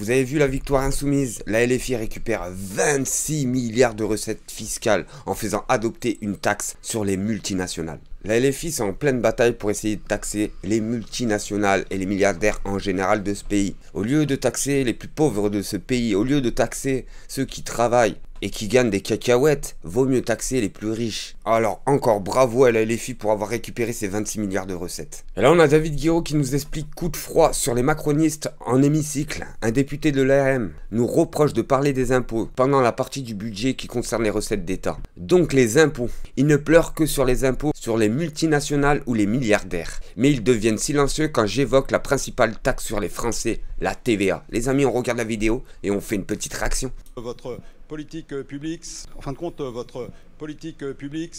Vous avez vu la victoire insoumise? La LFI récupère 26 milliards de recettes fiscales en faisant adopter une taxe sur les multinationales. La LFI c'est en pleine bataille pour essayer de taxer les multinationales et les milliardaires en général de ce pays. Au lieu de taxer les plus pauvres de ce pays, au lieu de taxer ceux qui travaillent et qui gagnent des cacahuètes, vaut mieux taxer les plus riches. Alors encore bravo à la LFI pour avoir récupéré ces 26 milliards de recettes. Et là on a David Guiraud qui nous explique coup de froid sur les macronistes en hémicycle. Un député de l'ARM nous reproche de parler des impôts pendant la partie du budget qui concerne les recettes d'État. Donc les impôts, ils ne pleurent que sur les impôts sur les multinationales ou les milliardaires. Mais ils deviennent silencieux quand j'évoque la principale taxe sur les Français, la TVA. Les amis, on regarde la vidéo et on fait une petite réaction. Votre politique publique, en fin de compte, votre politique publique,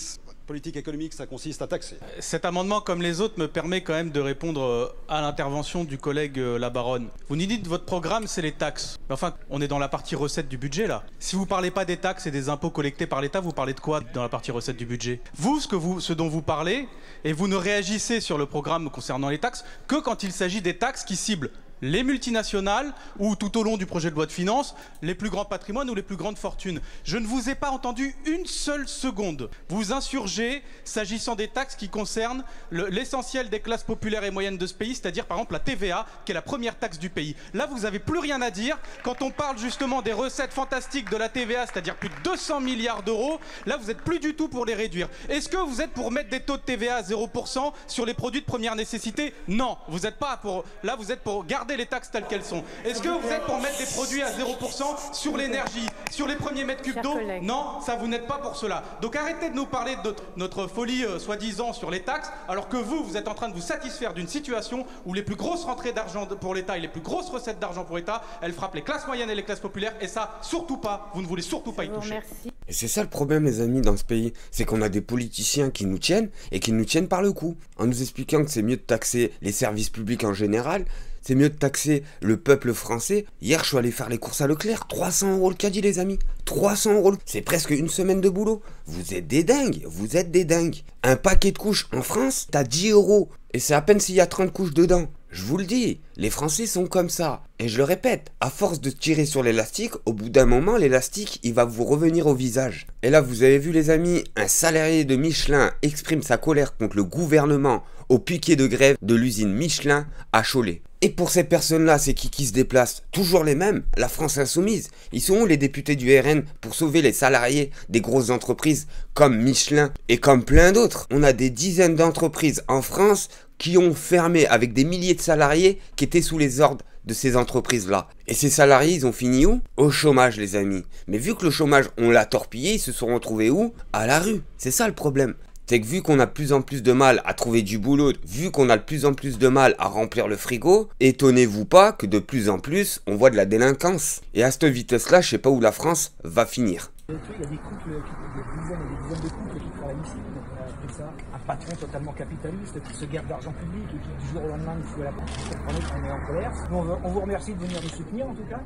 politique économique, ça consiste à taxer. Cet amendement, comme les autres, me permet quand même de répondre à l'intervention du collègue Labaronne. Vous nous dites votre programme, c'est les taxes. Mais enfin, on est dans la partie recette du budget, là. Si vous parlez pas des taxes et des impôts collectés par l'État, vous parlez de quoi dans la partie recette du budget? Vous, ce dont vous parlez, et vous ne réagissez sur le programme concernant les taxes que quand il s'agit des taxes qui ciblent les multinationales ou tout au long du projet de loi de finances, les plus grands patrimoines ou les plus grandes fortunes. Je ne vous ai pas entendu une seule seconde vous insurger s'agissant des taxes qui concernent l'essentiel des classes populaires et moyennes de ce pays, c'est-à-dire par exemple la TVA, qui est la première taxe du pays. Là, vous n'avez plus rien à dire. Quand on parle justement des recettes fantastiques de la TVA, c'est-à-dire plus de 200 milliards d'euros, là, vous n'êtes plus du tout pour les réduire. Est-ce que vous êtes pour mettre des taux de TVA à 0% sur les produits de première nécessité? Non, vous n'êtes pas pour... Là, vous êtes pour garder les taxes telles qu'elles sont. Est-ce que vous êtes pour mettre des produits à 0% sur l'énergie, sur les premiers mètres cubes d'eau? Non, ça vous n'êtes pas pour cela. Donc arrêtez de nous parler de notre folie soi-disant sur les taxes, alors que vous êtes en train de vous satisfaire d'une situation où les plus grosses rentrées d'argent pour l'État et les plus grosses recettes d'argent pour l'État, elles frappent les classes moyennes et les classes populaires, et ça, surtout pas, vous ne voulez surtout pas y toucher. Et c'est ça le problème les amis dans ce pays, c'est qu'on a des politiciens qui nous tiennent et qui nous tiennent par le cou, en nous expliquant que c'est mieux de taxer les services publics en général, c'est mieux de taxer le peuple français. Hier je suis allé faire les courses à Leclerc, 300 € le caddie les amis, 300 €, c'est presque une semaine de boulot. Vous êtes des dingues, vous êtes des dingues. Un paquet de couches en France, t'as 10 € et c'est à peine s'il y a 30 couches dedans. Je vous le dis, les Français sont comme ça. Et je le répète, à force de tirer sur l'élastique, au bout d'un moment, l'élastique, il va vous revenir au visage. Et là, vous avez vu les amis, un salarié de Michelin exprime sa colère contre le gouvernement au piquet de grève de l'usine Michelin à Cholet. Et pour ces personnes-là, c'est qui se déplacent? Toujours les mêmes, la France insoumise. Ils sont où les députés du RN pour sauver les salariés des grosses entreprises comme Michelin et comme plein d'autres? On a des dizaines d'entreprises en France qui ont fermé avec des milliers de salariés qui étaient sous les ordres de ces entreprises-là. Et ces salariés, ils ont fini où? Au chômage, les amis. Mais vu que le chômage, on l'a torpillé, ils se sont retrouvés où? À la rue. C'est ça le problème. C'est que vu qu'on a de plus en plus de mal à trouver du boulot, vu qu'on a de plus en plus de mal à remplir le frigo, étonnez-vous pas que de plus en plus, on voit de la délinquance. Et à cette vitesse-là, je sais pas où la France va finir. Il y a des couples, des dizaines et des dizaines de couples qui travaillent ici. Donc on a appelé ça un patron totalement capitaliste qui se garde d'argent public et qui du jour au lendemain nous fout à la porte. Vous comprenez qu'on est en colère. Nous, on vous remercie de venir nous soutenir en tout cas.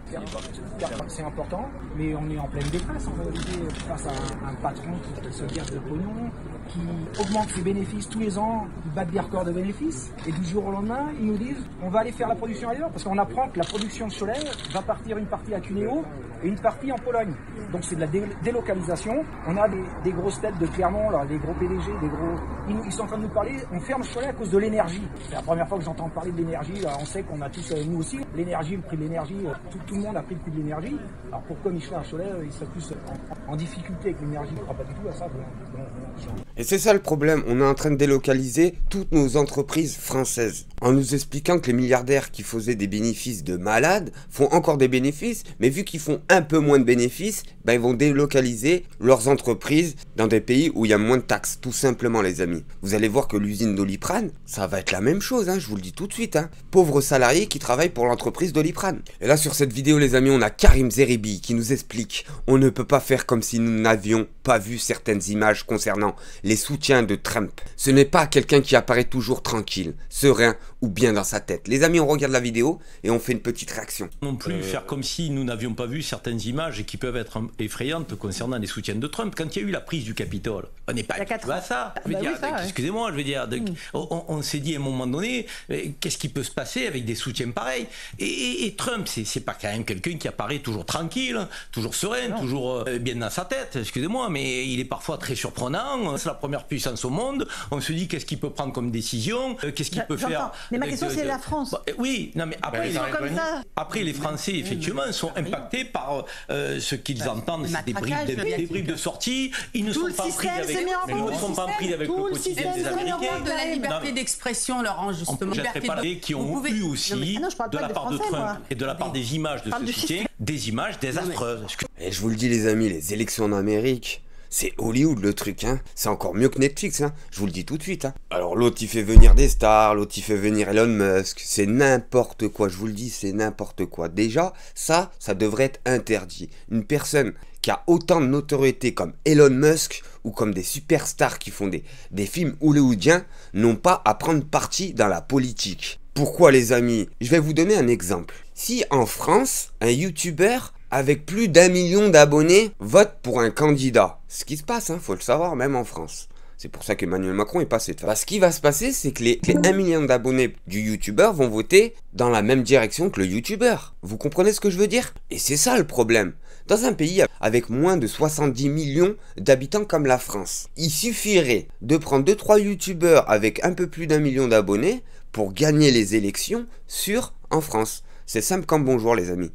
C'est important, mais on est en pleine détresse en réalité face à un patron qui se garde de pognon, qui augmente ses bénéfices tous les ans, qui bat des records de bénéfices. Et du jour au lendemain, ils nous disent on va aller faire la production ailleurs parce qu'on apprend que la production de Cholet va partir une partie à Cuneo et une partie en Pologne. Donc c'est de la délocalisation. On a des grosses têtes de Clermont, là, des gros PDG, des gros... Ils sont en train de nous parler, on ferme Cholet à cause de l'énergie. C'est la première fois que j'entends parler de l'énergie. On sait qu'on a tous, nous aussi, l'énergie, le prix de l'énergie, tout le monde a pris le prix de l'énergie. Alors pourquoi Michelin à Cholet, il serait plus en difficulté avec l'énergie? Je ne crois pas du tout à ça. Et c'est ça le problème, on est en train de délocaliser toutes nos entreprises françaises. En nous expliquant que les milliardaires qui faisaient des bénéfices de malades font encore des bénéfices, mais vu qu'ils font un peu moins de bénéfices, ben ils vont délocaliser leurs entreprises dans des pays où il y a moins de taxes, tout simplement les amis. Vous allez voir que l'usine Doliprane, ça va être la même chose, hein, je vous le dis tout de suite. Hein. Pauvres salariés qui travaillent pour l'entreprise Doliprane. Et là sur cette vidéo les amis, on a Karim Zeribi qui nous explique on ne peut pas faire comme si nous n'avions pas vu certaines images concernant les soutiens de Trump. Ce n'est pas quelqu'un qui apparaît toujours tranquille, serein ou bien dans sa tête? Les amis, on regarde la vidéo et on fait une petite réaction. Non plus faire comme si nous n'avions pas vu certaines images qui peuvent être effrayantes concernant les soutiens de Trump. Quand il y a eu la prise du Capitole, on n'est pas du tout à ça. Excusez-moi, je veux dire, on s'est dit à un moment donné, qu'est-ce qui peut se passer avec des soutiens pareils? Et Trump, c'est pas quand même quelqu'un qui apparaît toujours tranquille, toujours serein, toujours bien dans sa tête, excusez-moi, mais il est parfois très surprenant. C'est la première puissance au monde. On se dit qu'est-ce qu'il peut prendre comme décision, qu'est-ce qu'il peut faire. Mais ma question, c'est la France. Oui, non, mais après, les Français, effectivement, sont impactés par ce qu'ils entendent, c'est des bribes de sortie. Ils ne sont pas pris avec le quotidien des Américains. De la liberté d'expression, Laurent, justement. Qui ont eu aussi, de la part de Trump et de la part des images de ce soutien, des images désastreuses. Et je vous le dis les amis, les élections en Amérique, c'est Hollywood le truc, hein. C'est encore mieux que Netflix, hein. Je vous le dis tout de suite, hein. Alors l'autre il fait venir des stars, l'autre il fait venir Elon Musk, c'est n'importe quoi, je vous le dis, c'est n'importe quoi. Déjà, ça devrait être interdit. Une personne qui a autant de notoriété comme Elon Musk ou comme des superstars qui font des films hollywoodiens n'ont pas à prendre parti dans la politique. Pourquoi les amis? Je vais vous donner un exemple. Si en France, un youtubeur avec plus d'1 million d'abonnés vote pour un candidat, ce qui se passe, hein, faut le savoir, même en France. C'est pour ça qu'Emmanuel Macron est passé de face. Ce qui va se passer, c'est que les 1 million d'abonnés du youtubeur vont voter dans la même direction que le youtubeur. Vous comprenez ce que je veux dire? Et c'est ça le problème. Dans un pays avec moins de 70 millions d'habitants comme la France, il suffirait de prendre 2-3 youtubeurs avec un peu plus d'1 million d'abonnés pour gagner les élections en France. C'est simple comme bonjour les amis.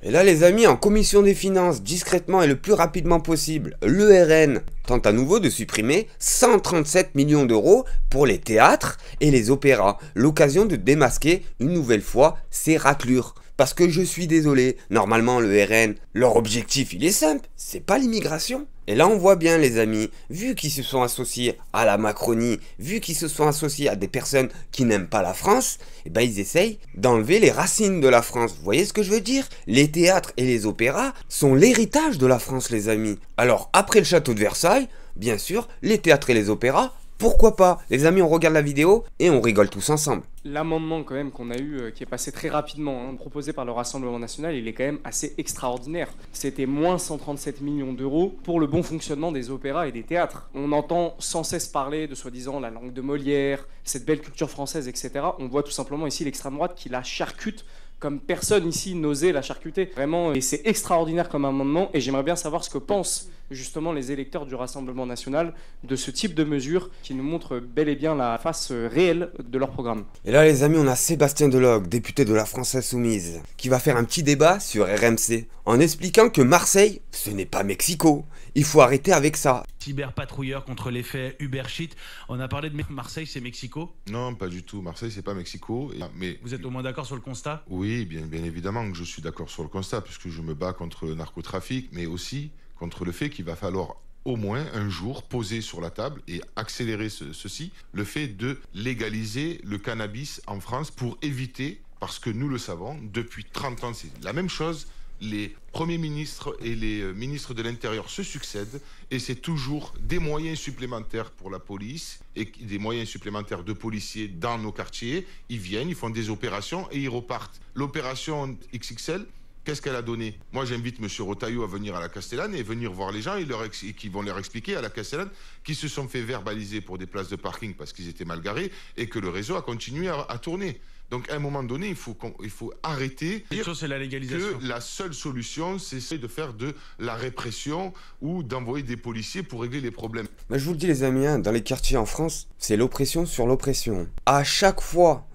Et là les amis, en commission des finances, discrètement et le plus rapidement possible, l'ERN tente à nouveau de supprimer 137 millions d'euros pour les théâtres et les opéras. L'occasion de démasquer une nouvelle fois ces raclures. Parce que je suis désolé, normalement le RN, leur objectif il est simple, c'est pas l'immigration. Et là on voit bien les amis, vu qu'ils se sont associés à la Macronie, vu qu'ils se sont associés à des personnes qui n'aiment pas la France, et ben ils essayent d'enlever les racines de la France. Vous voyez ce que je veux dire? Les théâtres et les opéras sont l'héritage de la France les amis. Alors après le château de Versailles, bien sûr, les théâtres et les opéras, pourquoi pas? Les amis, on regarde la vidéo et on rigole tous ensemble. L'amendement quand même qu'on a eu, qui est passé très rapidement, proposé par le Rassemblement National, il est quand même assez extraordinaire. C'était moins 137 millions d'euros pour le bon fonctionnement des opéras et des théâtres. On entend sans cesse parler de soi-disant la langue de Molière, cette belle culture française, etc. On voit tout simplement ici l'extrême droite qui la charcute comme personne ici n'osait la charcuter. Vraiment, et c'est extraordinaire comme amendement, et j'aimerais bien savoir ce que pensent justement les électeurs du Rassemblement National de ce type de mesures qui nous montrent bel et bien la face réelle de leur programme. Et là les amis, on a Sébastien Delogue, député de la France Insoumise, qui va faire un petit débat sur RMC, en expliquant que Marseille, ce n'est pas Mexico. Il faut arrêter avec ça. Cyberpatrouilleur contre l'effet Uber Shit. On a parlé de Marseille, c'est Mexico? Non, pas du tout. Marseille, c'est pas Mexico. Mais vous êtes au moins d'accord sur le constat? Oui, bien évidemment que je suis d'accord sur le constat, puisque je me bats contre le narcotrafic, mais aussi contre le fait qu'il va falloir au moins un jour poser sur la table et accélérer ceci, le fait de légaliser le cannabis en France pour éviter, parce que nous le savons, depuis 30 ans, c'est la même chose. Les premiers ministres et les ministres de l'Intérieur se succèdent et c'est toujours des moyens supplémentaires pour la police et des moyens supplémentaires de policiers dans nos quartiers. Ils viennent, ils font des opérations et ils repartent. L'opération XXL, qu'est-ce qu'elle a donné? Moi, j'invite M. Rotaillot à venir à la Castellane et venir voir les gens et qui vont leur expliquer à la Castellane qu'ils se sont fait verbaliser pour des places de parking parce qu'ils étaient mal garés et que le réseau a continué à tourner. Donc, à un moment donné, il faut arrêter de dire c'est la légalisation. Que la seule solution, c'est de faire de la répression ou d'envoyer des policiers pour régler les problèmes. Mais je vous le dis les amis, hein, dans les quartiers en France, c'est l'oppression sur l'oppression. À chaque fois,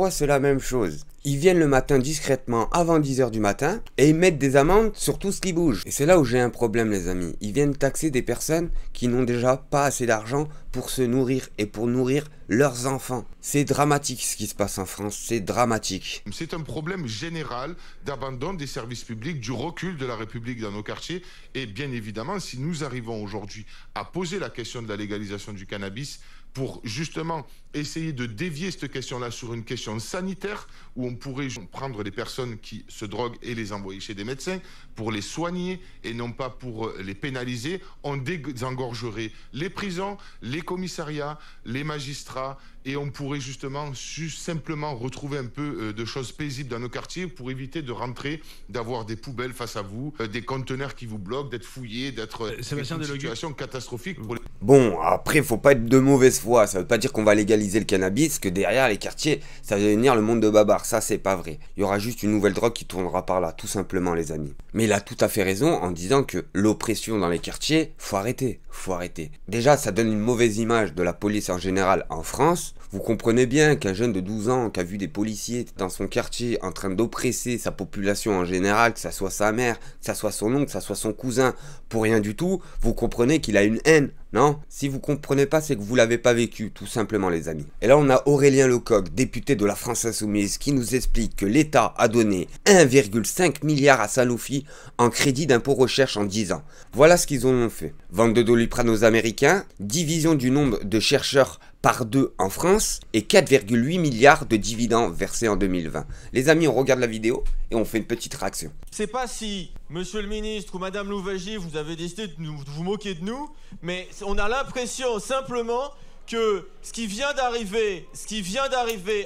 c'est la même chose. Ils viennent le matin discrètement avant 10 h du matin et ils mettent des amendes sur tout ce qui bouge. Et c'est là où j'ai un problème les amis. Ils viennent taxer des personnes qui n'ont déjà pas assez d'argent pour se nourrir et pour nourrir leurs enfants. C'est dramatique ce qui se passe en France, c'est dramatique. C'est un problème général d'abandon des services publics, du recul de la République dans nos quartiers. Et bien évidemment, si nous arrivons aujourd'hui à poser la question de la légalisation du cannabis, pour justement essayer de dévier cette question-là sur une question sanitaire où on pourrait prendre les personnes qui se droguent et les envoyer chez des médecins pour les soigner et non pas pour les pénaliser. On désengorgerait les prisons, les commissariats, les magistrats et on pourrait justement simplement retrouver un peu de choses paisibles dans nos quartiers pour éviter de rentrer, d'avoir des poubelles face à vous, des conteneurs qui vous bloquent, d'être fouillés, d'être une situation catastrophique pour les... Bon, après, faut pas être de mauvaise foi. Ça veut pas dire qu'on va légaliser le cannabis, que derrière les quartiers, ça va devenir le monde de Babar. Ça, c'est pas vrai. Il y aura juste une nouvelle drogue qui tournera par là, tout simplement, les amis. Mais il a tout à fait raison en disant que l'oppression dans les quartiers, faut arrêter. Faut arrêter. Déjà, ça donne une mauvaise image de la police en général en France. Vous comprenez bien qu'un jeune de 12 ans qui a vu des policiers dans son quartier en train d'oppresser sa population en général, que ça soit sa mère, que ça soit son oncle, que ça soit son cousin, pour rien du tout, vous comprenez qu'il a une haine, non? Si vous comprenez pas, c'est que vous l'avez pas vécu, tout simplement les amis. Et là, on a Aurélien Lecoq, député de la France Insoumise, qui nous explique que l'État a donné 1,5 milliard à Sanofi en crédit d'impôt recherche en 10 ans. Voilà ce qu'ils ont fait. Vente de Doliprane aux Américains, division du nombre de chercheurs par 2 en France et 4,8 milliards de dividendes versés en 2020. Les amis, on regarde la vidéo et on fait une petite réaction. Je sais pas si monsieur le ministre ou madame Louwagie, vous avez décidé de vous moquer de nous, mais on a l'impression simplement que ce qui vient d'arriver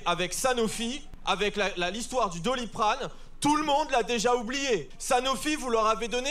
avec Sanofi, avec l'histoire du Doliprane, tout le monde l'a déjà oublié. Sanofi, vous leur avez donné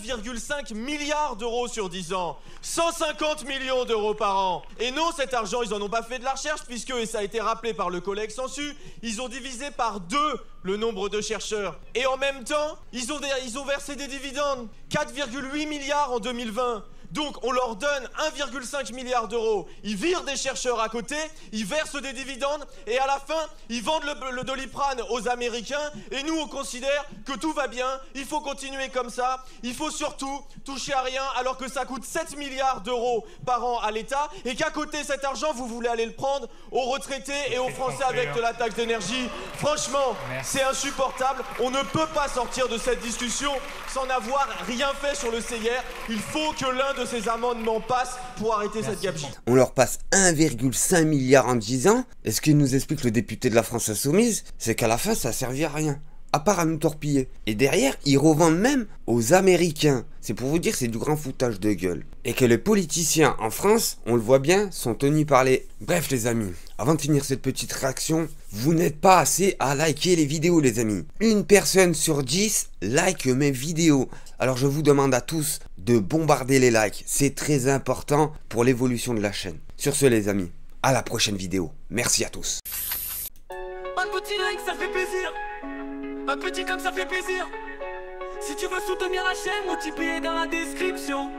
1,5 milliard d'euros sur 10 ans. 150 millions d'euros par an. Et non, cet argent, ils en ont pas fait de la recherche, puisque, et ça a été rappelé par le collègue Sansu, ils ont divisé par 2 le nombre de chercheurs. Et en même temps, ils ont versé des dividendes. 4,8 milliards en 2020. Donc on leur donne 1,5 milliard d'euros, ils virent des chercheurs à côté, ils versent des dividendes et à la fin, ils vendent le Doliprane aux Américains et nous on considère que tout va bien, il faut continuer comme ça, il faut surtout toucher à rien alors que ça coûte 7 milliards d'euros par an à l'État et qu'à côté cet argent vous voulez aller le prendre aux retraités et aux Français avec de la taxe d'énergie. Franchement, c'est insupportable, on ne peut pas sortir de cette discussion sans avoir rien fait sur le CIR, il faut que l'un de ces amendements passent pour arrêter cette gabegie. On leur passe 1,5 milliard en 10 ans. Et ce qu'il nous explique le député de la France Insoumise, c'est qu'à la fin, ça servit à rien. À part à nous torpiller. Et derrière, ils revendent même aux Américains. C'est pour vous dire, c'est du grand foutage de gueule. Et que les politiciens en France, on le voit bien, sont tenus par les... Bref les amis, avant de finir cette petite réaction, vous n'êtes pas assez à liker les vidéos les amis. 1 personne sur 10 like mes vidéos. Alors je vous demande à tous de bombarder les likes. C'est très important pour l'évolution de la chaîne. Sur ce les amis, à la prochaine vidéo. Merci à tous. Un petit like ça fait plaisir. Un petit comme ça fait plaisir. Si tu veux soutenir la chaîne, mon Tipeee est dans la description.